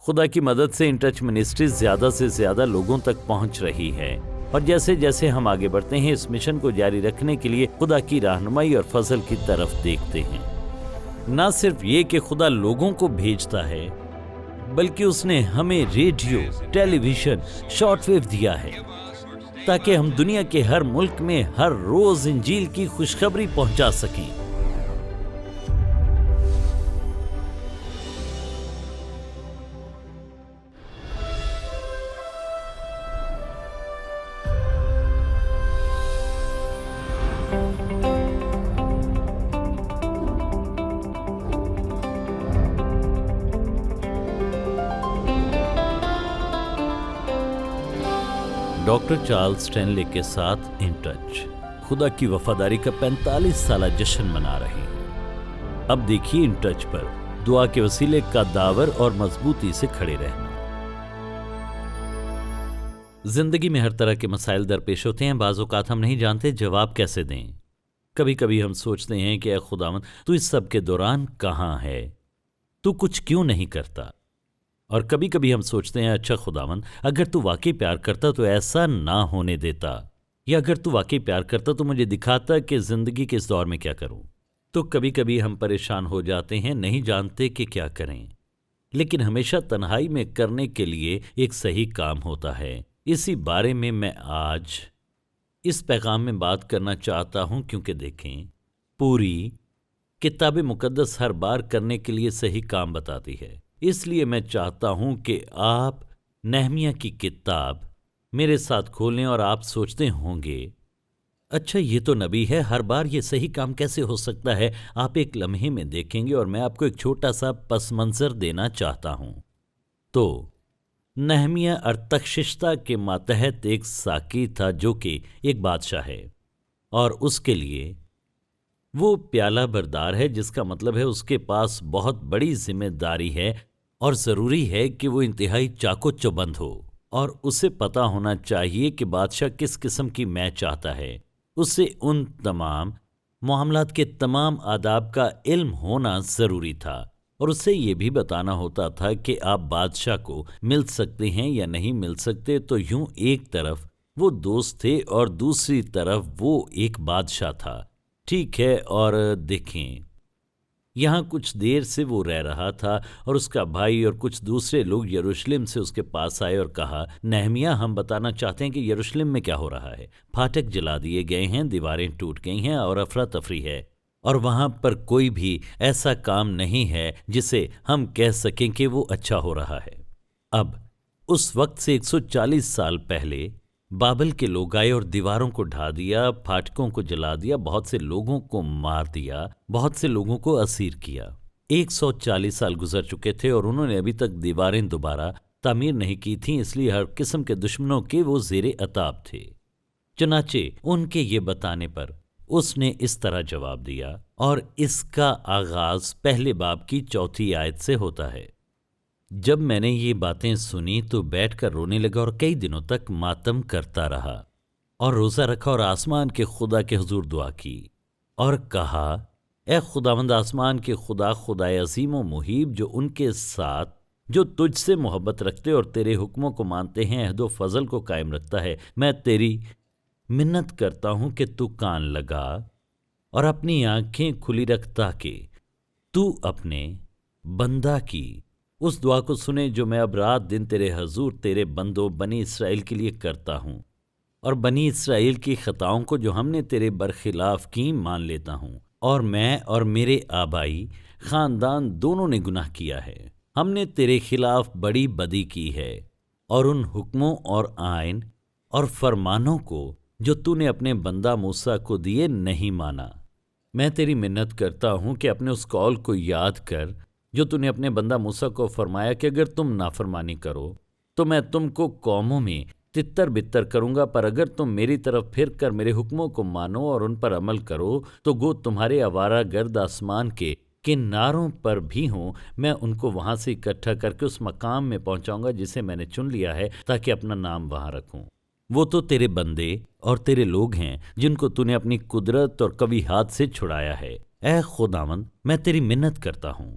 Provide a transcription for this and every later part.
خدا کی مدد سے ان ٹچ منسٹری زیادہ سے زیادہ لوگوں تک پہنچ رہی ہے، اور جیسے جیسے ہم آگے بڑھتے ہیں اس مشن کو جاری رکھنے کے لیے خدا کی رہنمائی اور فضل کی طرف دیکھتے ہیں۔ نہ صرف یہ کہ خدا لوگوں کو بھیجتا ہے، بلکہ اس نے ہمیں ریڈیو، ٹیلی ویژن، شارٹ ویو دیا ہے تاکہ ہم دنیا کے ہر ملک میں ہر روز انجیل کی خوشخبری پہنچا سکیں۔ ڈاکٹر چارلز اسٹینلے کے ساتھ ان ٹچ خدا کی وفاداری کا 45 سالہ جشن منا رہے ہیں۔ اب دیکھیے ان ٹچ پر دعا کے وسیلے کا داور اور مضبوطی سے کھڑے رہنا۔ زندگی میں ہر طرح کے مسائل درپیش ہوتے ہیں، بعض اوقات ہم نہیں جانتے جواب کیسے دیں۔ کبھی کبھی ہم سوچتے ہیں کہ اے خداوند تو اس سب کے دوران کہاں ہے، تو کچھ کیوں نہیں کرتا؟ اور کبھی کبھی ہم سوچتے ہیں اچھا خداوند اگر تو واقعی پیار کرتا تو ایسا نہ ہونے دیتا، یا اگر تو واقعی پیار کرتا تو مجھے دکھاتا کہ زندگی کے اس دور میں کیا کروں۔ تو کبھی کبھی ہم پریشان ہو جاتے ہیں، نہیں جانتے کہ کیا کریں، لیکن ہمیشہ تنہائی میں کرنے کے لیے ایک صحیح کام ہوتا ہے۔ اسی بارے میں آج اس پیغام میں بات کرنا چاہتا ہوں، کیونکہ دیکھیں پوری کتاب مقدس ہر بار کرنے کے لیے صحیح کام بتاتی ہے۔ اس لیے میں چاہتا ہوں کہ آپ نہمیہ کی کتاب میرے ساتھ کھولیں، اور آپ سوچتے ہوں گے اچھا یہ تو نبی ہے، ہر بار یہ صحیح کام کیسے ہو سکتا ہے؟ آپ ایک لمحے میں دیکھیں گے، اور میں آپ کو ایک چھوٹا سا پس منظر دینا چاہتا ہوں۔ تو نہمیہ ارتخششتہ کے ماتحت ایک ساقی تھا جو کہ ایک بادشاہ ہے، اور اس کے لیے وہ پیالہ بردار ہے، جس کا مطلب ہے اس کے پاس بہت بڑی ذمہ داری ہے، اور ضروری ہے کہ وہ انتہائی چاق و چوبند ہو، اور اسے پتہ ہونا چاہیے کہ بادشاہ کس قسم کی میں چاہتا ہے۔ اسے ان تمام معاملات کے تمام آداب کا علم ہونا ضروری تھا، اور اسے یہ بھی بتانا ہوتا تھا کہ آپ بادشاہ کو مل سکتے ہیں یا نہیں مل سکتے۔ تو یوں ایک طرف وہ دوست تھے اور دوسری طرف وہ ایک بادشاہ تھا، ٹھیک ہے؟ اور دیکھیں یہاں کچھ دیر سے وہ رہ رہا تھا، اور اس کا بھائی اور کچھ دوسرے لوگ یروشلم سے اس کے پاس آئے اور کہا نہمیہ ہم بتانا چاہتے ہیں کہ یروشلم میں کیا ہو رہا ہے۔ پھاٹک جلا دیے گئے ہیں، دیواریں ٹوٹ گئی ہیں، اور افراتفری ہے، اور وہاں پر کوئی بھی ایسا کام نہیں ہے جسے ہم کہہ سکیں کہ وہ اچھا ہو رہا ہے۔ اب اس وقت سے 140 سال پہلے بابل کے لوگ آئے اور دیواروں کو ڈھا دیا، پھاٹکوں کو جلا دیا، بہت سے لوگوں کو مار دیا، بہت سے لوگوں کو اسیر کیا۔ 140 سال گزر چکے تھے اور انہوں نے ابھی تک دیواریں دوبارہ تعمیر نہیں کی تھیں، اس لیے ہر قسم کے دشمنوں کے وہ زیر عتاب تھے۔ چنانچہ ان کے یہ بتانے پر اس نے اس طرح جواب دیا، اور اس کا آغاز پہلے باب کی 4 آیت سے ہوتا ہے۔ جب میں نے یہ باتیں سنی تو بیٹھ کر رونے لگا، اور کئی دنوں تک ماتم کرتا رہا، اور روزہ رکھا، اور آسمان کے خدا کے حضور دعا کی، اور کہا اے خداوند آسمان کے خدا، خدائے عظیم و مہیب، جو ان کے ساتھ جو تجھ سے محبت رکھتے اور تیرے حکموں کو مانتے ہیں، عہد و فضل کو قائم رکھتا ہے، میں تیری منت کرتا ہوں کہ تو کان لگا اور اپنی آنکھیں کھلی رکھ، تاکہ تو اپنے بندہ کی اس دعا کو سنے جو میں اب رات دن تیرے حضور تیرے بندوں بنی اسرائیل کے لیے کرتا ہوں، اور بنی اسرائیل کی خطاؤں کو جو ہم نے تیرے برخلاف کی مان لیتا ہوں۔ اور میں اور میرے آبائی خاندان دونوں نے گناہ کیا ہے، ہم نے تیرے خلاف بڑی بدی کی ہے، اور ان حکموں اور آئین اور فرمانوں کو جو تو نے اپنے بندہ موسیٰ کو دیے نہیں مانا۔ میں تیری منت کرتا ہوں کہ اپنے اس قول کو یاد کر جو تو نے اپنے بندہ موسیٰ کو فرمایا کہ اگر تم نافرمانی کرو تو میں تم کو قوموں میں تتر بتر کروں گا، پر اگر تم میری طرف پھر کر میرے حکموں کو مانو اور ان پر عمل کرو تو گو تمہارے آوارہ گرد آسمان کے کناروں پر بھی ہوں، میں ان کو وہاں سے اکٹھا کر کے اس مقام میں پہنچاؤں گا جسے میں نے چن لیا ہے، تاکہ اپنا نام وہاں رکھوں۔ وہ تو تیرے بندے اور تیرے لوگ ہیں جن کو تو نے اپنی قدرت اور قوی ہاتھ سے چھڑایا ہے۔ اے خداوند میں تیری منت کرتا ہوں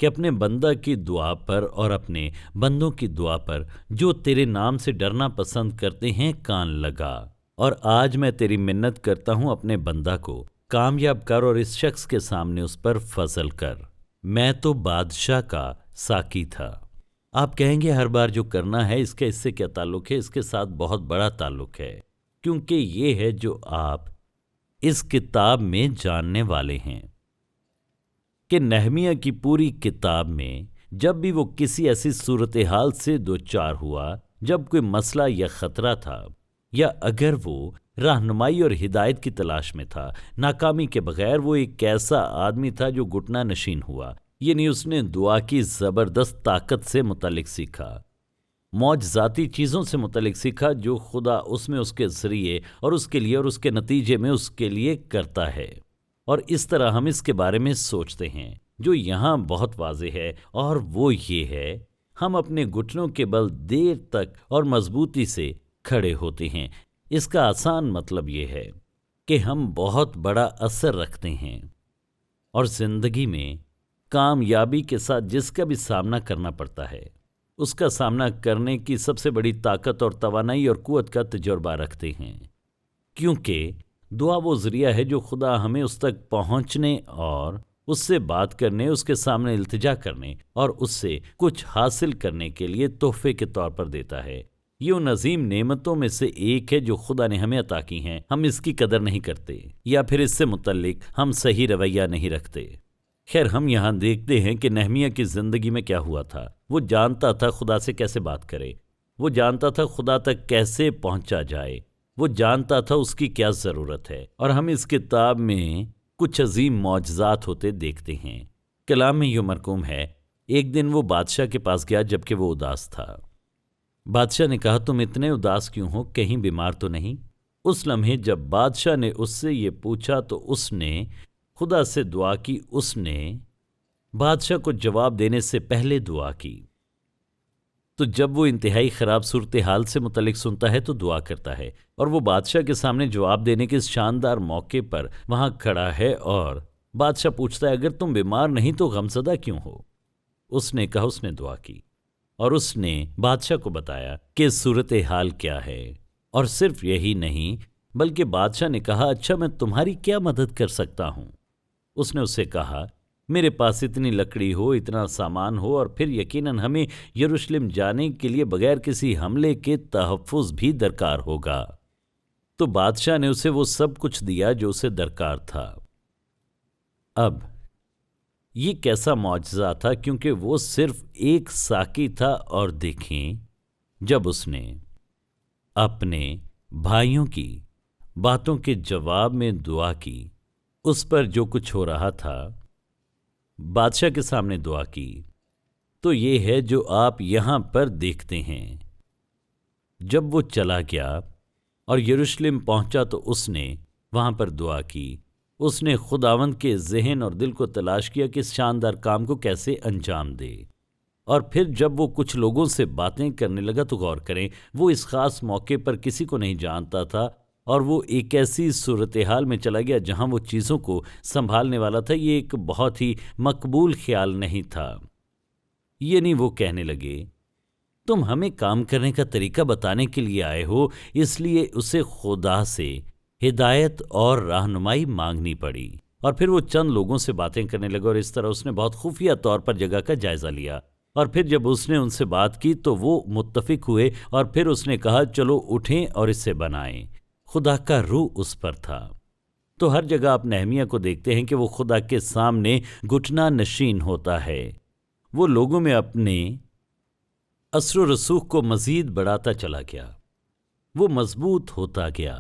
کہ اپنے بندہ کی دعا پر اور اپنے بندوں کی دعا پر جو تیرے نام سے ڈرنا پسند کرتے ہیں کان لگا، اور آج میں تیری منت کرتا ہوں اپنے بندہ کو کامیاب کر اور اس شخص کے سامنے اس پر فضل کر۔ میں تو بادشاہ کا ساقی تھا۔ آپ کہیں گے ہر بار جو کرنا ہے اس کا اس سے کیا تعلق ہے؟ اس کے ساتھ بہت بڑا تعلق ہے، کیونکہ یہ ہے جو آپ اس کتاب میں جاننے والے ہیں کہ نہمیہ کی پوری کتاب میں جب بھی وہ کسی ایسی صورتحال سے دوچار ہوا جب کوئی مسئلہ یا خطرہ تھا، یا اگر وہ رہنمائی اور ہدایت کی تلاش میں تھا، ناکامی کے بغیر وہ ایک ایسا آدمی تھا جو گھٹنا نشین ہوا، یعنی اس نے دعا کی زبردست طاقت سے متعلق سیکھا، معجزاتی چیزوں سے متعلق سیکھا جو خدا اس میں اس کے ذریعے اور اس کے لیے اور اس کے نتیجے میں اس کے لیے کرتا ہے۔ اور اس طرح ہم اس کے بارے میں سوچتے ہیں جو یہاں بہت واضح ہے، اور وہ یہ ہے ہم اپنے گھٹنوں کے بل دیر تک اور مضبوطی سے کھڑے ہوتے ہیں۔ اس کا آسان مطلب یہ ہے کہ ہم بہت بڑا اثر رکھتے ہیں، اور زندگی میں کامیابی کے ساتھ جس کا بھی سامنا کرنا پڑتا ہے اس کا سامنا کرنے کی سب سے بڑی طاقت اور توانائی اور قوت کا تجربہ رکھتے ہیں، کیونکہ دعا وہ ذریعہ ہے جو خدا ہمیں اس تک پہنچنے اور اس سے بات کرنے، اس کے سامنے التجا کرنے اور اس سے کچھ حاصل کرنے کے لیے تحفے کے طور پر دیتا ہے۔ یہ ان عظیم نعمتوں میں سے ایک ہے جو خدا نے ہمیں عطا کی ہیں۔ ہم اس کی قدر نہیں کرتے یا پھر اس سے متعلق ہم صحیح رویہ نہیں رکھتے۔ خیر، ہم یہاں دیکھتے ہیں کہ نہمیہ کی زندگی میں کیا ہوا تھا۔ وہ جانتا تھا خدا سے کیسے بات کرے، وہ جانتا تھا خدا تک کیسے پہنچا جائے، وہ جانتا تھا اس کی کیا ضرورت ہے، اور ہم اس کتاب میں کچھ عظیم معجزات ہوتے دیکھتے ہیں۔ کلام میں یہ مرقوم ہے، ایک دن وہ بادشاہ کے پاس گیا جبکہ وہ اداس تھا۔ بادشاہ نے کہا، تم اتنے اداس کیوں ہو؟ کہیں بیمار تو نہیں؟ اس لمحے جب بادشاہ نے اس سے یہ پوچھا تو اس نے خدا سے دعا کی۔ اس نے بادشاہ کو جواب دینے سے پہلے دعا کی۔ تو جب وہ انتہائی خراب صورتحال سے متعلق سنتا ہے تو دعا کرتا ہے، اور وہ بادشاہ کے سامنے جواب دینے کے اس شاندار موقع پر وہاں کھڑا ہے، اور بادشاہ پوچھتا ہے اگر تم بیمار نہیں تو غمزدہ کیوں ہو؟ اس نے کہا اس نے دعا کی، اور اس نے بادشاہ کو بتایا کہ صورتحال کیا ہے، اور صرف یہی نہیں بلکہ بادشاہ نے کہا، اچھا میں تمہاری کیا مدد کر سکتا ہوں؟ اس نے اسے کہا، میرے پاس اتنی لکڑی ہو، اتنا سامان ہو، اور پھر یقیناً ہمیں یروشلم جانے کے لیے بغیر کسی حملے کے تحفظ بھی درکار ہوگا۔ تو بادشاہ نے اسے وہ سب کچھ دیا جو اسے درکار تھا۔ اب یہ کیسا معجزہ تھا، کیونکہ وہ صرف ایک ساقی تھا، اور دیکھیں جب اس نے اپنے بھائیوں کی باتوں کے جواب میں دعا کی، اس پر جو کچھ ہو رہا تھا، بادشاہ کے سامنے دعا کی، تو یہ ہے جو آپ یہاں پر دیکھتے ہیں۔ جب وہ چلا گیا اور یروشلم پہنچا تو اس نے وہاں پر دعا کی۔ اس نے خداوند کے ذہن اور دل کو تلاش کیا کہ اس شاندار کام کو کیسے انجام دے، اور پھر جب وہ کچھ لوگوں سے باتیں کرنے لگا تو غور کریں، وہ اس خاص موقع پر کسی کو نہیں جانتا تھا، اور وہ ایک ایسی صورتحال میں چلا گیا جہاں وہ چیزوں کو سنبھالنے والا تھا۔ یہ ایک بہت ہی مقبول خیال نہیں تھا، یعنی وہ کہنے لگے، تم ہمیں کام کرنے کا طریقہ بتانے کے لیے آئے ہو، اس لیے اسے خدا سے ہدایت اور رہنمائی مانگنی پڑی۔ اور پھر وہ چند لوگوں سے باتیں کرنے لگا، اور اس طرح اس نے بہت خفیہ طور پر جگہ کا جائزہ لیا، اور پھر جب اس نے ان سے بات کی تو وہ متفق ہوئے، اور پھر اس نے کہا چلو اٹھیں اور اسے بنائیں۔ خدا کا روح اس پر تھا۔ تو ہر جگہ آپ نہمیہ کو دیکھتے ہیں کہ وہ خدا کے سامنے گھٹنا نشین ہوتا ہے۔ وہ لوگوں میں اپنے اثر و رسوخ کو مزید بڑھاتا چلا گیا، وہ مضبوط ہوتا گیا۔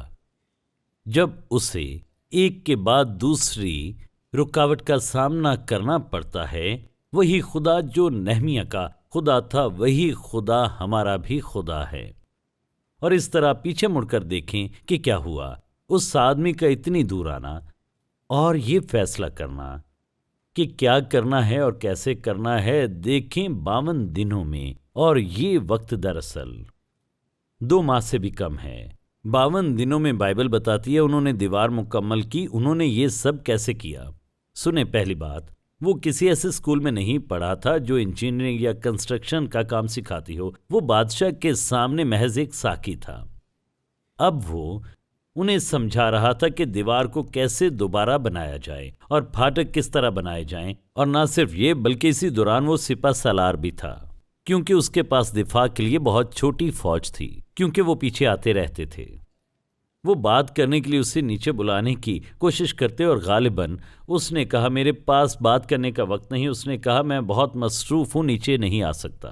جب اسے ایک کے بعد دوسری رکاوٹ کا سامنا کرنا پڑتا ہے، وہی خدا جو نہمیہ کا خدا تھا وہی خدا ہمارا بھی خدا ہے۔ اور اس طرح پیچھے مڑ کر دیکھیں کہ کیا ہوا۔ اس آدمی کا اتنی دور آنا اور یہ فیصلہ کرنا کہ کیا کرنا ہے اور کیسے کرنا ہے، دیکھیں 52 دنوں میں، اور یہ وقت دراصل 2 ماہ سے بھی کم ہے۔ 52 دنوں میں بائبل بتاتی ہے انہوں نے دیوار مکمل کی۔ انہوں نے یہ سب کیسے کیا؟ سنیں، پہلی بات، وہ کسی ایسے اسکول میں نہیں پڑھا تھا جو انجینئرنگ یا کنسٹرکشن کا کام سکھاتی ہو، وہ بادشاہ کے سامنے محض ایک ساقی تھا۔ اب وہ انہیں سمجھا رہا تھا کہ دیوار کو کیسے دوبارہ بنایا جائے اور پھاٹک کس طرح بنائے جائیں، اور نہ صرف یہ بلکہ اسی دوران وہ سپہ سالار بھی تھا، کیونکہ اس کے پاس دفاع کے لیے بہت چھوٹی فوج تھی، کیونکہ وہ پیچھے آتے رہتے تھے۔ وہ بات کرنے کے لیے اسے نیچے بلانے کی کوشش کرتے اور غالباً اس نے کہا میرے پاس بات کرنے کا وقت نہیں، اس نے کہا میں بہت مصروف ہوں، نیچے نہیں آ سکتا۔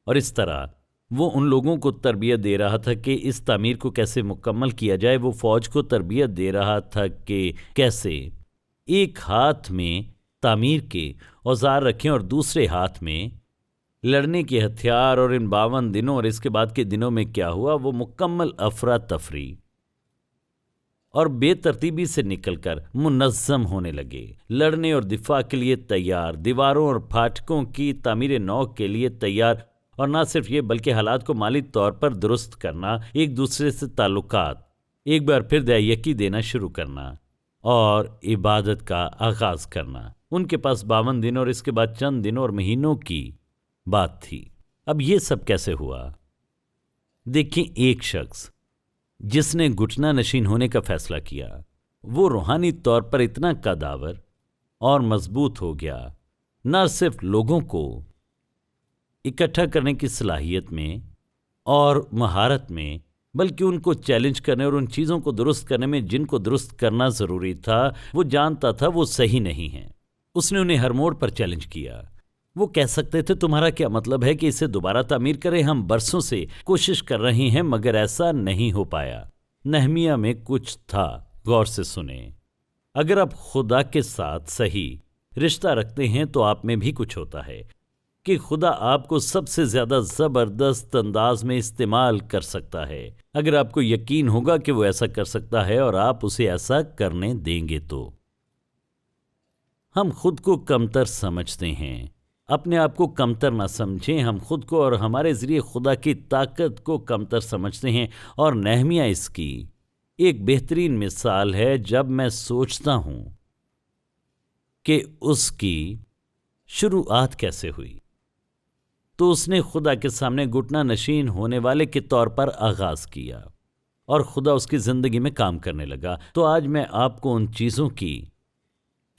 اور اس طرح وہ ان لوگوں کو تربیت دے رہا تھا کہ اس تعمیر کو کیسے مکمل کیا جائے، وہ فوج کو تربیت دے رہا تھا کہ کیسے ایک ہاتھ میں تعمیر کے اوزار رکھیں اور دوسرے ہاتھ میں لڑنے کے ہتھیار، اور ان 52 دنوں اور اس کے بعد کے دنوں میں کیا ہوا، وہ مکمل افراتفری اور بے ترتیبی سے نکل کر منظم ہونے لگے، لڑنے اور دفاع کے لیے تیار، دیواروں اور پھاٹکوں کی تعمیر نو کے لیے تیار، اور نہ صرف یہ بلکہ حالات کو مالی طور پر درست کرنا، ایک دوسرے سے تعلقات ایک بار پھر دہیکی دینا شروع کرنا اور عبادت کا آغاز کرنا۔ ان کے پاس 52 دن اور اس کے بعد چند دنوں اور مہینوں کی بات تھی۔ اب یہ سب کیسے ہوا؟ دیکھیں، ایک شخص جس نے گھٹنا نشین ہونے کا فیصلہ کیا، وہ روحانی طور پر اتنا قداور اور مضبوط ہو گیا، نہ صرف لوگوں کو اکٹھا کرنے کی صلاحیت میں اور مہارت میں، بلکہ ان کو چیلنج کرنے اور ان چیزوں کو درست کرنے میں جن کو درست کرنا ضروری تھا، وہ جانتا تھا وہ صحیح نہیں ہیں۔ اس نے انہیں ہر موڑ پر چیلنج کیا۔ وہ کہہ سکتے تھے تمہارا کیا مطلب ہے کہ اسے دوبارہ تعمیر کریں؟ ہم برسوں سے کوشش کر رہے ہیں مگر ایسا نہیں ہو پایا۔ نہمیہ میں کچھ تھا، غور سے سنیں۔ اگر آپ خدا کے ساتھ صحیح رشتہ رکھتے ہیں تو آپ میں بھی کچھ ہوتا ہے کہ خدا آپ کو سب سے زیادہ زبردست انداز میں استعمال کر سکتا ہے، اگر آپ کو یقین ہوگا کہ وہ ایسا کر سکتا ہے اور آپ اسے ایسا کرنے دیں گے تو۔ ہم خود کو کمتر سمجھتے ہیں، اپنے آپ کو کمتر نہ سمجھیں۔ ہم خود کو اور ہمارے ذریعے خدا کی طاقت کو کمتر سمجھتے ہیں، اور نہمیہ اس کی ایک بہترین مثال ہے۔ جب میں سوچتا ہوں کہ اس کی شروعات کیسے ہوئی، تو اس نے خدا کے سامنے گھٹنا نشین ہونے والے کے طور پر آغاز کیا اور خدا اس کی زندگی میں کام کرنے لگا۔ تو آج میں آپ کو ان چیزوں کی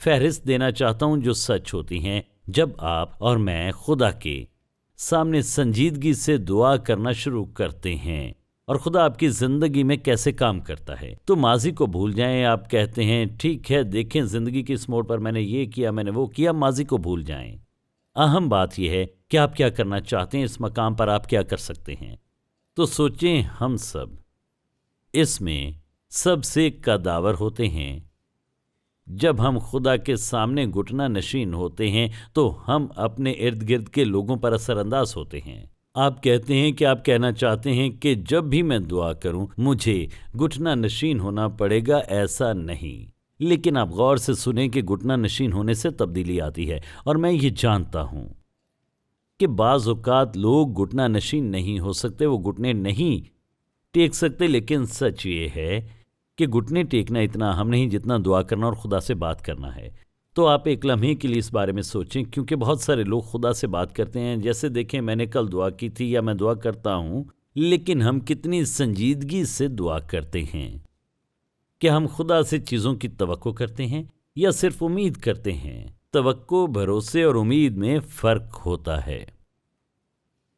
فہرست دینا چاہتا ہوں جو سچ ہوتی ہیں جب آپ اور میں خدا کے سامنے سنجیدگی سے دعا کرنا شروع کرتے ہیں، اور خدا آپ کی زندگی میں کیسے کام کرتا ہے۔ تو ماضی کو بھول جائیں۔ آپ کہتے ہیں ٹھیک ہے، دیکھیں زندگی کے اس موڑ پر میں نے یہ کیا، میں نے وہ کیا، ماضی کو بھول جائیں۔ اہم بات یہ ہے کہ آپ کیا کرنا چاہتے ہیں، اس مقام پر آپ کیا کر سکتے ہیں۔ تو سوچیں، ہم سب اس میں سب سے قداور ہوتے ہیں۔ جب ہم خدا کے سامنے گھٹنا نشین ہوتے ہیں تو ہم اپنے ارد گرد کے لوگوں پر اثر انداز ہوتے ہیں۔ آپ کہتے ہیں کہ آپ کہنا چاہتے ہیں کہ جب بھی میں دعا کروں مجھے گھٹنا نشین ہونا پڑے گا، ایسا نہیں۔ لیکن آپ غور سے سنیں کہ گھٹنا نشین ہونے سے تبدیلی آتی ہے، اور میں یہ جانتا ہوں کہ بعض اوقات لوگ گھٹنا نشین نہیں ہو سکتے، وہ گھٹنے نہیں ٹیک سکتے، لیکن سچ یہ ہے کہ گھٹنے ٹیکنا اتنا اہم نہیں جتنا دعا کرنا اور خدا سے بات کرنا ہے۔ تو آپ ایک لمحے کے لیے اس بارے میں سوچیں، کیونکہ بہت سارے لوگ خدا سے بات کرتے ہیں، جیسے دیکھیں میں نے کل دعا کی تھی یا میں دعا کرتا ہوں، لیکن ہم کتنی سنجیدگی سے دعا کرتے ہیں؟ کہ ہم خدا سے چیزوں کی توقع کرتے ہیں یا صرف امید کرتے ہیں؟ توقع، بھروسے اور امید میں فرق ہوتا ہے،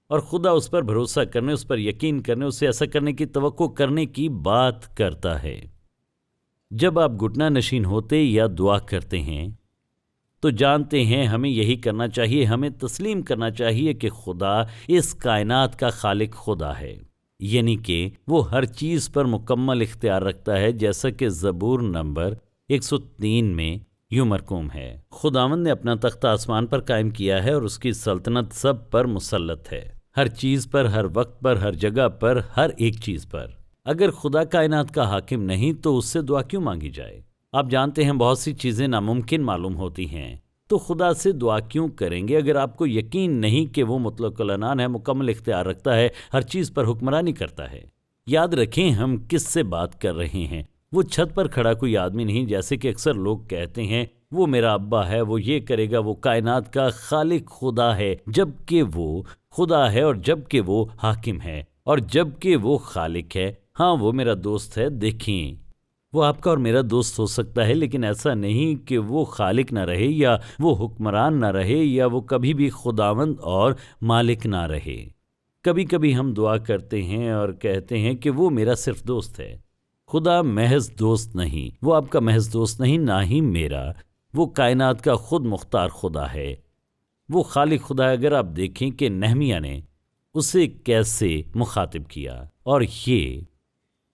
اور خدا اس پر بھروسہ کرنے، اس پر یقین کرنے، اسے ایسا کرنے کی توقع کرنے کی بات کرتا ہے۔ جب آپ گھٹنا نشین ہوتے یا دعا کرتے ہیں تو جانتے ہیں ہمیں یہی کرنا چاہیے، ہمیں تسلیم کرنا چاہیے کہ خدا اس کائنات کا خالق خدا ہے، یعنی کہ وہ ہر چیز پر مکمل اختیار رکھتا ہے، جیسا کہ زبور نمبر 103 میں یوں مرقوم ہے۔ خداوند نے اپنا تخت آسمان پر قائم کیا ہے اور اس کی سلطنت سب پر مسلط ہے، ہر چیز پر، ہر وقت پر، ہر جگہ پر، ہر ایک چیز پر۔ اگر خدا کائنات کا حاکم نہیں تو اس سے دعا کیوں مانگی جائے؟ آپ جانتے ہیں بہت سی چیزیں ناممکن معلوم ہوتی ہیں، تو خدا سے دعا کیوں کریں گے اگر آپ کو یقین نہیں کہ وہ مطلق العنان ہے، مکمل اختیار رکھتا ہے، ہر چیز پر حکمرانی کرتا ہے؟ یاد رکھیں ہم کس سے بات کر رہے ہیں۔ وہ چھت پر کھڑا کوئی آدمی نہیں، جیسے کہ اکثر لوگ کہتے ہیں وہ میرا ابا ہے، وہ یہ کرے گا، وہ کائنات کا خالق خدا ہے، جب کہ وہ خدا ہے اور جب کہ وہ حاکم ہے اور جب کہ وہ خالق ہے۔ ہاں وہ میرا دوست ہے، دیکھیں وہ آپ کا اور میرا دوست ہو سکتا ہے، لیکن ایسا نہیں کہ وہ خالق نہ رہے یا وہ حکمران نہ رہے یا وہ کبھی بھی خداوند اور مالک نہ رہے۔ کبھی کبھی ہم دعا کرتے ہیں اور کہتے ہیں کہ وہ میرا صرف دوست ہے۔ خدا محض دوست نہیں، وہ آپ کا محض دوست نہیں، نہ ہی میرا، وہ کائنات کا خود مختار خدا ہے، وہ خالق خدا ہے۔ اگر آپ دیکھیں کہ نہمیہ نے اسے کیسے مخاطب کیا، اور یہ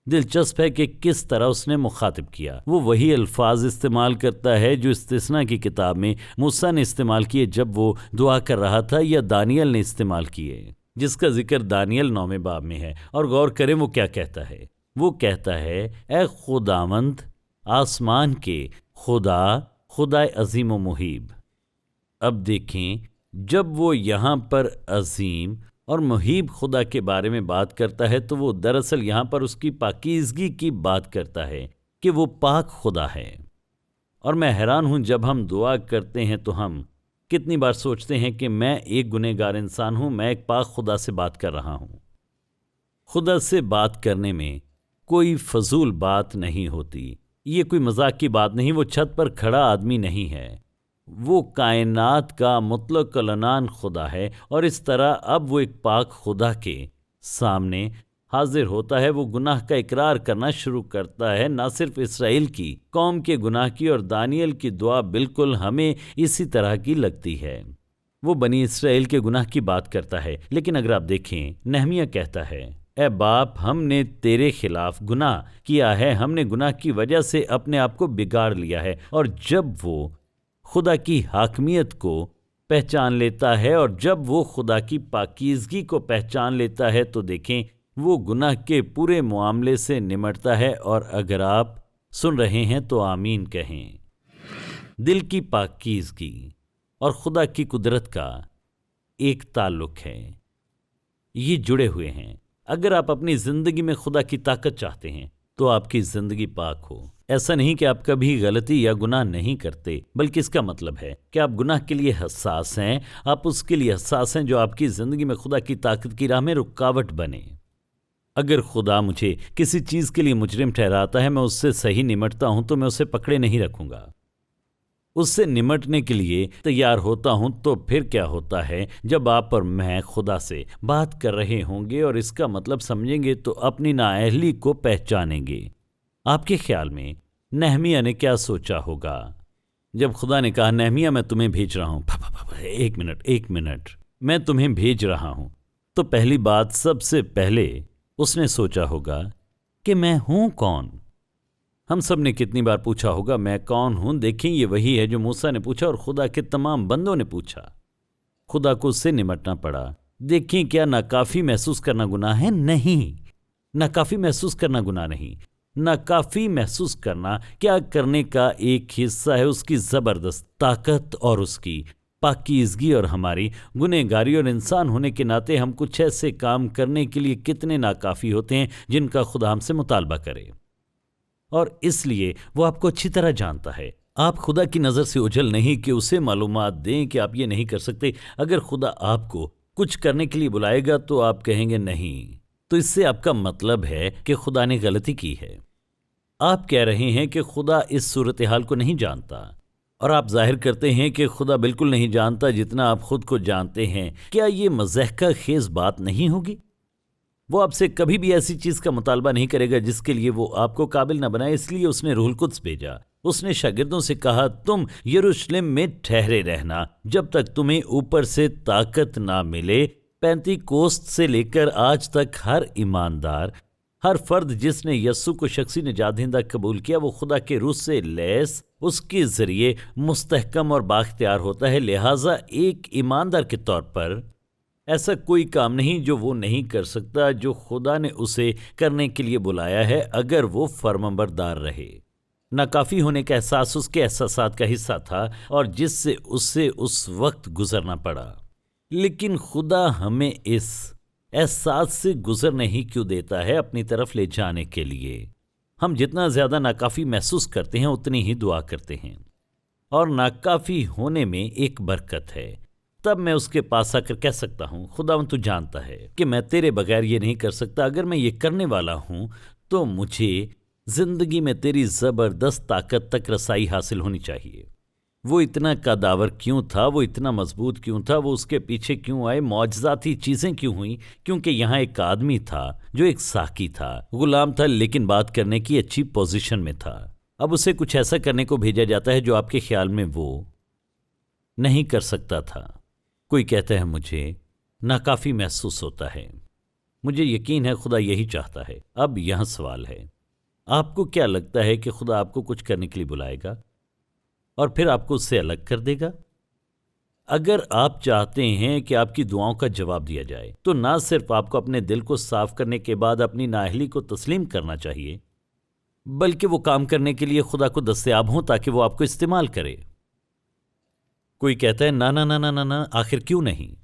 دلچسپ ہے کہ کس طرح اس نے مخاطب کیا۔ وہ وہی الفاظ استعمال کرتا ہے جو استثناء کی کتاب میں موسیٰ نے استعمال کیے جب وہ دعا کر رہا تھا، یا دانیل نے استعمال کیے، جس کا ذکر دانیل 9 باب میں ہے۔ اور غور کریں وہ کیا کہتا ہے۔ وہ کہتا ہے، اے خداوند آسمان کے خدا، خدا عظیم و محیب۔ اب دیکھیں جب وہ یہاں پر عظیم اور محیب خدا کے بارے میں بات کرتا ہے تو وہ دراصل یہاں پر اس کی پاکیزگی کی بات کرتا ہے کہ وہ پاک خدا ہے۔ اور میں حیران ہوں جب ہم دعا کرتے ہیں تو ہم کتنی بار سوچتے ہیں کہ میں ایک گنہگار انسان ہوں، میں ایک پاک خدا سے بات کر رہا ہوں۔ خدا سے بات کرنے میں کوئی فضول بات نہیں ہوتی، یہ کوئی مذاق کی بات نہیں، وہ چھت پر کھڑا آدمی نہیں ہے، وہ کائنات کا مطلق العنان خدا ہے۔ اور اس طرح اب وہ ایک پاک خدا کے سامنے حاضر ہوتا ہے، وہ گناہ کا اقرار کرنا شروع کرتا ہے، نہ صرف اسرائیل کی قوم کے گناہ کی۔ اور دانیل کی دعا بالکل ہمیں اسی طرح کی لگتی ہے، وہ بنی اسرائیل کے گناہ کی بات کرتا ہے۔ لیکن اگر آپ دیکھیں نہمیہ کہتا ہے، اے باپ ہم نے تیرے خلاف گناہ کیا ہے، ہم نے گناہ کی وجہ سے اپنے آپ کو بگاڑ لیا ہے۔ اور جب وہ خدا کی حاکمیت کو پہچان لیتا ہے اور جب وہ خدا کی پاکیزگی کو پہچان لیتا ہے تو دیکھیں وہ گناہ کے پورے معاملے سے نمٹتا ہے۔ اور اگر آپ سن رہے ہیں تو آمین کہیں۔ دل کی پاکیزگی اور خدا کی قدرت کا ایک تعلق ہے، یہ جڑے ہوئے ہیں۔ اگر آپ اپنی زندگی میں خدا کی طاقت چاہتے ہیں تو آپ کی زندگی پاک ہو۔ ایسا نہیں کہ آپ کبھی غلطی یا گناہ نہیں کرتے، بلکہ اس کا مطلب ہے کہ آپ گناہ کے لیے حساس ہیں، آپ اس کے لیے حساس ہیں جو آپ کی زندگی میں خدا کی طاقت کی راہ میں رکاوٹ بنے۔ اگر خدا مجھے کسی چیز کے لیے مجرم ٹھہراتا ہے، میں اس سے صحیح نمٹتا ہوں تو میں اسے پکڑے نہیں رکھوں گا، اس سے نمٹنے کے لیے تیار ہوتا ہوں۔ تو پھر کیا ہوتا ہے جب آپ اور میں خدا سے بات کر رہے ہوں گے اور اس کا مطلب سمجھیں گے تو اپنی نااہلی کو پہچانیں گے۔ آپ کے خیال میں نہمیہ نے کیا سوچا ہوگا جب خدا نے کہا نہمیہ میں تمہیں بھیج رہا ہوں؟ ایک منٹ میں تمہیں بھیج رہا ہوں۔ تو پہلی بات سب سے پہلے اس نے سوچا ہوگا کہ میں ہوں کون؟ ہم سب نے کتنی بار پوچھا ہوگا میں کون ہوں؟ دیکھیں یہ وہی ہے جو موسیٰ نے پوچھا اور خدا کے تمام بندوں نے پوچھا، خدا کو اس سے نمٹنا پڑا۔ دیکھیں کیا ناکافی محسوس کرنا گناہ ہے؟ نہیں، ناکافی محسوس کرنا گناہ نہیں۔ ناکافی محسوس کرنا کیا کرنے کا ایک حصہ ہے، اس کی زبردست طاقت اور اس کی پاکیزگی اور ہماری گنہگاری اور انسان ہونے کے ناطے ہم کچھ ایسے کام کرنے کے لیے کتنے ناکافی ہوتے ہیں جن کا خدا ہم سے مطالبہ کرے، اور اس لیے وہ آپ کو اچھی طرح جانتا ہے۔ آپ خدا کی نظر سے اوجھل نہیں کہ اسے معلومات دیں کہ آپ یہ نہیں کر سکتے۔ اگر خدا آپ کو کچھ کرنے کے لیے بلائے گا تو آپ کہیں گے نہیں، تو اس سے آپ کا مطلب ہے کہ خدا نے غلطی کی ہے۔ آپ کہہ رہے ہیں کہ خدا اس صورتحال کو نہیں جانتا، اور آپ ظاہر کرتے ہیں کہ خدا بالکل نہیں جانتا جتنا آپ خود کو جانتے ہیں۔ کیا یہ مضحکہ خیز بات نہیں ہوگی؟ وہ آپ سے کبھی بھی ایسی چیز کا مطالبہ نہیں کرے گا جس کے لیے وہ آپ کو قابل نہ بنائے، اس لیے اس نے روح القدس بھیجا۔ اس نے شاگردوں سے کہا تم یروشلم میں ٹھہرے رہنا جب تک تمہیں اوپر سے طاقت نہ ملے۔ پینتی کوست سے لے کر آج تک ہر ایماندار، ہر فرد جس نے یسوع کو شخصی نجات دہندہ قبول کیا، وہ خدا کے روح سے لیس اس کے ذریعے مستحکم اور بااختیار ہوتا ہے۔ لہٰذا ایک ایماندار کے طور پر ایسا کوئی کام نہیں جو وہ نہیں کر سکتا جو خدا نے اسے کرنے کے لیے بلایا ہے، اگر وہ فرمانبردار رہے۔ ناکافی ہونے کا احساس اس کے احساسات کا حصہ تھا اور جس سے اسے اس وقت گزرنا پڑا۔ لیکن خدا ہمیں اس احساس سے گزرنے ہی کیوں دیتا ہے؟ اپنی طرف لے جانے کے لیے۔ ہم جتنا زیادہ ناکافی محسوس کرتے ہیں اتنی ہی دعا کرتے ہیں۔ اور ناکافی ہونے میں ایک برکت ہے، تب میں اس کے پاس آ کر کہہ سکتا ہوں خداوند تو جانتا ہے کہ میں تیرے بغیر یہ نہیں کر سکتا، اگر میں یہ کرنے والا ہوں تو مجھے زندگی میں تیری زبردست طاقت تک رسائی حاصل ہونی چاہیے۔ وہ اتنا قداور کیوں تھا، وہ اتنا مضبوط کیوں تھا، وہ اس کے پیچھے کیوں آئے، معجزاتی چیزیں کیوں ہوئیں؟ کیونکہ یہاں ایک آدمی تھا جو ایک ساقی تھا، غلام تھا لیکن بات کرنے کی اچھی پوزیشن میں تھا۔ اب اسے کچھ ایسا کرنے کو بھیجا جاتا ہے جو آپ کے خیال میں وہ نہیں کر سکتا تھا۔ کوئی کہتا ہے مجھے ناکافی محسوس ہوتا ہے، مجھے یقین ہے خدا یہی چاہتا ہے۔ اب یہاں سوال ہے، آپ کو کیا لگتا ہے کہ خدا آپ کو کچھ کرنے کے لیے بلائے گا اور پھر آپ کو اس سے الگ کر دے گا؟ اگر آپ چاہتے ہیں کہ آپ کی دعاؤں کا جواب دیا جائے تو نہ صرف آپ کو اپنے دل کو صاف کرنے کے بعد اپنی نااہلی کو تسلیم کرنا چاہیے، بلکہ وہ کام کرنے کے لیے خدا کو دستیاب ہوں تاکہ وہ آپ کو استعمال کرے۔ کوئی کہتا ہے نہ نہ نہ نہ نہ، آخر کیوں نہیں؟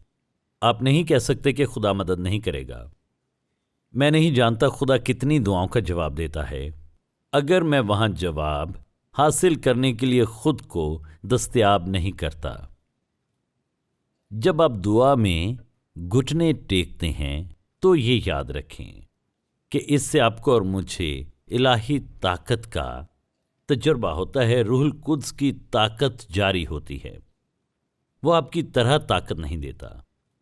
آپ نہیں کہہ سکتے کہ خدا مدد نہیں کرے گا۔ میں نہیں جانتا خدا کتنی دعاؤں کا جواب دیتا ہے، اگر میں وہاں جواب حاصل کرنے کے لیے خود کو دستیاب نہیں کرتا۔ جب آپ دعا میں گھٹنے ٹیکتے ہیں تو یہ یاد رکھیں کہ اس سے آپ کو اور مجھے الہی طاقت کا تجربہ ہوتا ہے، روح القدس کی طاقت جاری ہوتی ہے۔ وہ آپ کی طرح طاقت نہیں دیتا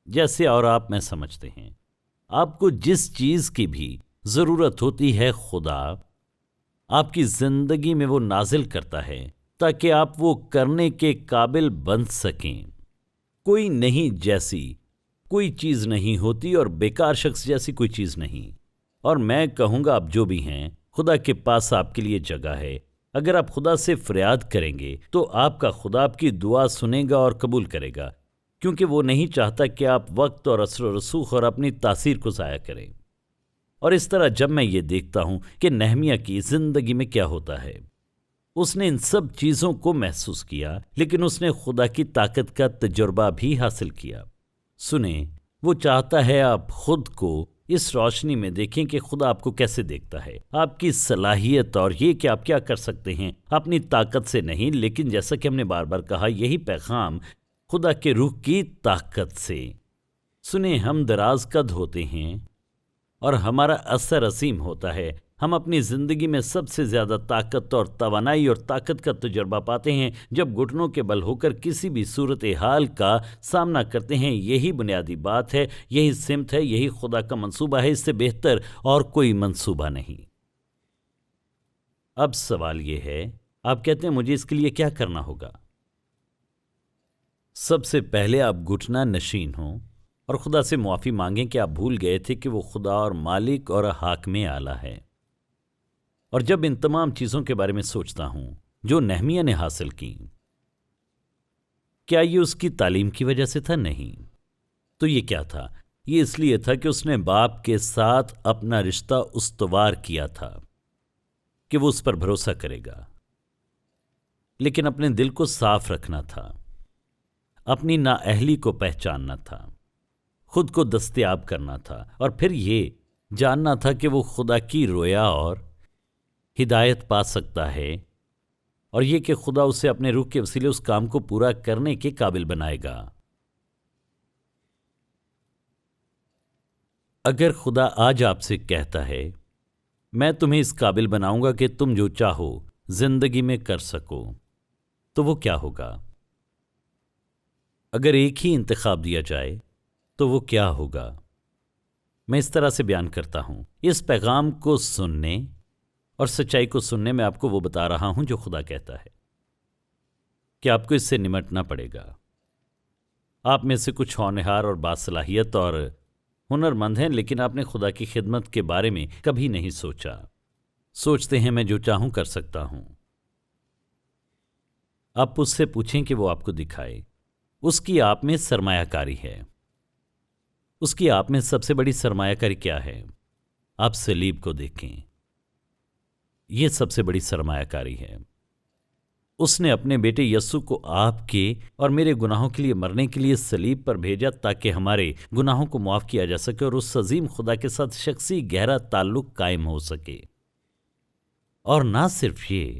جیسے اور آپ میں سمجھتے ہیں۔ آپ کو جس چیز کی بھی ضرورت ہوتی ہے خدا آپ کی زندگی میں وہ نازل کرتا ہے تاکہ آپ وہ کرنے کے قابل بن سکیں۔ کوئی نہیں جیسی کوئی چیز نہیں ہوتی اور بیکار شخص جیسی کوئی چیز نہیں۔ اور میں کہوں گا آپ جو بھی ہیں، خدا کے پاس آپ کے لیے جگہ ہے۔ اگر آپ خدا سے فریاد کریں گے تو آپ کا خدا آپ کی دعا سنے گا اور قبول کرے گا، کیونکہ وہ نہیں چاہتا کہ آپ وقت اور اثر و رسوخ اور اپنی تاثیر کو ضائع کریں۔ اور اس طرح جب میں یہ دیکھتا ہوں کہ نہمیہ کی زندگی میں کیا ہوتا ہے، اس نے ان سب چیزوں کو محسوس کیا لیکن اس نے خدا کی طاقت کا تجربہ بھی حاصل کیا۔ سنیں، وہ چاہتا ہے آپ خود کو اس روشنی میں دیکھیں کہ خدا آپ کو کیسے دیکھتا ہے، آپ کی صلاحیت اور یہ کہ آپ کیا کر سکتے ہیں اپنی طاقت سے نہیں، لیکن جیسا کہ ہم نے بار بار کہا، یہی پیغام خدا کے روح کی طاقت سے۔ سنیں، ہم دراز قد ہوتے ہیں اور ہمارا اثر عظیم ہوتا ہے۔ ہم اپنی زندگی میں سب سے زیادہ طاقت اور توانائی اور طاقت کا تجربہ پاتے ہیں جب گھٹنوں کے بل ہو کر کسی بھی صورتحال کا سامنا کرتے ہیں۔ یہی بنیادی بات ہے، یہی سمت ہے، یہی خدا کا منصوبہ ہے، اس سے بہتر اور کوئی منصوبہ نہیں۔ اب سوال یہ ہے، آپ کہتے ہیں مجھے اس کے لیے کیا کرنا ہوگا؟ سب سے پہلے آپ گھٹنا نشین ہوں اور خدا سے معافی مانگیں کہ آپ بھول گئے تھے کہ وہ خدا اور مالک اور حاکم اعلیٰ ہے۔ اور جب ان تمام چیزوں کے بارے میں سوچتا ہوں جو نہمیہ نے حاصل کی، کیا یہ اس کی تعلیم کی وجہ سے تھا؟ نہیں۔ تو یہ کیا تھا؟ یہ اس لیے تھا کہ اس نے باپ کے ساتھ اپنا رشتہ استوار کیا تھا کہ وہ اس پر بھروسہ کرے گا، لیکن اپنے دل کو صاف رکھنا تھا، اپنی نااہلی کو پہچاننا تھا، خود کو دستیاب کرنا تھا، اور پھر یہ جاننا تھا کہ وہ خدا کی رویا اور ہدایت پا سکتا ہے، اور یہ کہ خدا اسے اپنے روح کے وسیلے اس کام کو پورا کرنے کے قابل بنائے گا۔ اگر خدا آج آپ سے کہتا ہے میں تمہیں اس قابل بناؤں گا کہ تم جو چاہو زندگی میں کر سکو، تو وہ کیا ہوگا؟ اگر ایک ہی انتخاب دیا جائے تو وہ کیا ہوگا؟ میں اس طرح سے بیان کرتا ہوں، اس پیغام کو سننے اور سچائی کو سننے میں آپ کو وہ بتا رہا ہوں جو خدا کہتا ہے کہ آپ کو اس سے نمٹنا پڑے گا۔ آپ میں سے کچھ ہونہار اور باصلاحیت اور ہنر مند ہیں، لیکن آپ نے خدا کی خدمت کے بارے میں کبھی نہیں سوچا۔ سوچتے ہیں میں جو چاہوں کر سکتا ہوں۔ آپ اس سے پوچھیں کہ وہ آپ کو دکھائے۔ اس کی آپ میں سرمایہ کاری ہے۔ اس کی آپ میں سب سے بڑی سرمایہ کاری کیا ہے؟ آپ صلیب کو دیکھیں، یہ سب سے بڑی سرمایہ کاری ہے۔ اس نے اپنے بیٹے یسوع کو آپ کے اور میرے گناہوں کے لیے مرنے کے لیے صلیب پر بھیجا تاکہ ہمارے گناہوں کو معاف کیا جا سکے اور اس عظیم خدا کے ساتھ شخصی گہرا تعلق قائم ہو سکے۔ اور نہ صرف یہ،